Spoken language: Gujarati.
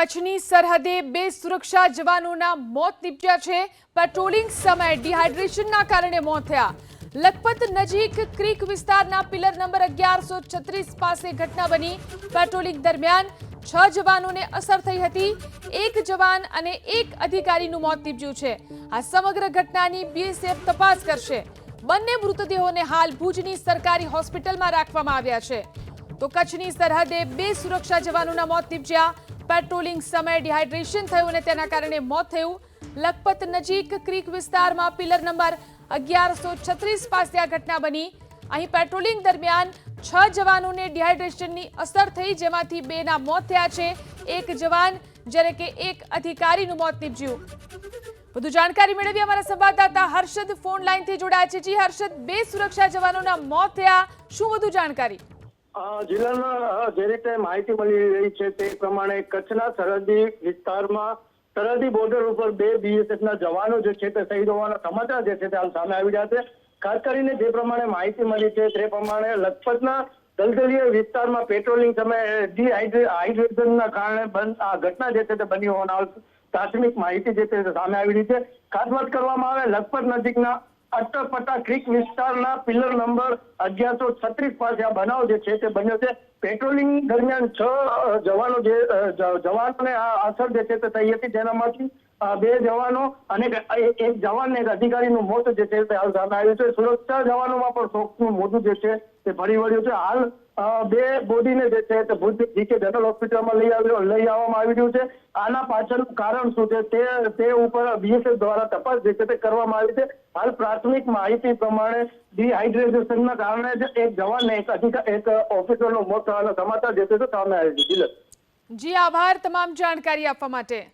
કચ્છની સરહદે બે સુરક્ષા જવાનોના મોત નીપજ્યા છે। પેટ્રોલિંગ સમયે ડિહાઇડ્રેશનના કારણે મોત થયા। લખપત નજીક ક્રીક વિસ્તારના પિલર નંબર 1136 પાસે ઘટના બની। પેટ્રોલિંગ દરમિયાન 6 જવાનોને અસર થઈ હતી। એક જવાન અને એક અધિકારીનું મોત નીપજ્યું છે। આ સમગ્ર ઘટનાની બીએસએફ તપાસ કરશે। બંને મૃતદેહોને હાલ ભુજની સરકારી હોસ્પિટલમાં રાખવામાં આવ્યા છે। તો કચ્છની સરહદે બે સુરક્ષા જવાનોના મોત નીપજ્યા। પેટ્રોલિંગ સમયે ડિહાઇડ્રેશન થયું અને તેના કારણે મોત થયું। લખપત નજીક ક્રીક વિસ્તારમાં પિલર નંબર 1136 પાસે આ ઘટના બની। અહીં પેટ્રોલિંગ દરમિયાન 6 જવાનોને ડિહાઇડ્રેશનની અસર થઈ, જેમાંથી 2ના મોત થયા છે। એક જવાન જ્યારે કે એક અધિકારીનું મોત નીપજ્યું। વધુ જાણકારી મેળવી અમારા સંવાદદાતા હર્ષદ ફોન લાઈનથી જોડાયા છે। જી હર્ષદ, બે સુરક્ષા જવાનોના મોત થયા, શું વધુ જાણકારી? જિલ્લામાં જે રીતે માહિતી મળી રહી છે તે પ્રમાણે કચ્છના સરહદી વિસ્તારમાં સરહદી બોર્ડર ઉપર બે બીએસએફના જવાનો જે છે તે શહીદ હોવાના સમાચાર જે છે તે હાલ સામે આવી રહ્યા છે। ખાસ કરીને જે પ્રમાણે માહિતી મળી છે તે પ્રમાણે લખપતના દલદલીય વિસ્તારમાં પેટ્રોલિંગ સમયે ડિહાઇડ્રેશનના કારણે આ ઘટના જે છે તે બની હોવાના પ્રાથમિક માહિતી જે છે તે સામે આવી રહી છે। ખાસ વાત કરવામાં આવે લખપત નજીકના અટપટા ક્રીક વિસ્તારના પિલર નંબર 1136 પાસે આ બનાવ જે છે તે બન્યો છે। પેટ્રોલિંગ દરમિયાન 6 જવાનોને આ અસર જે છે તે થઈ હતી, જેનામાંથી 2 જવાનો અને એક જવાન ને એક અધિકારીનું મોત જે છે તે હાલ સામે આવ્યું છે। સુરક્ષા જવાનોમાં પણ શોકનું મોજું જે છે તે ફરી વળ્યું છે। હાલ બે બોડીને જે છે તે ભુજ જીકે જનરલ હોસ્પિટલમાં લઈ આવવામાં આવી રહ્યું છે। આના પાછળનું કારણ શું છે તે ઉપર બીએસએફ દ્વારા તપાસ જે છે તે કરવામાં આવી છે। હાલ પ્રાથમિક માહિતી પ્રમાણે ડિહાઇડ્રેશનના કારણે જ એક જવાનને એક ઓફિસરનું મોત થવાના સમાચાર જે છે તે સામે આવે છે। જી આભાર તમામ જાણકારી આપવા માટે।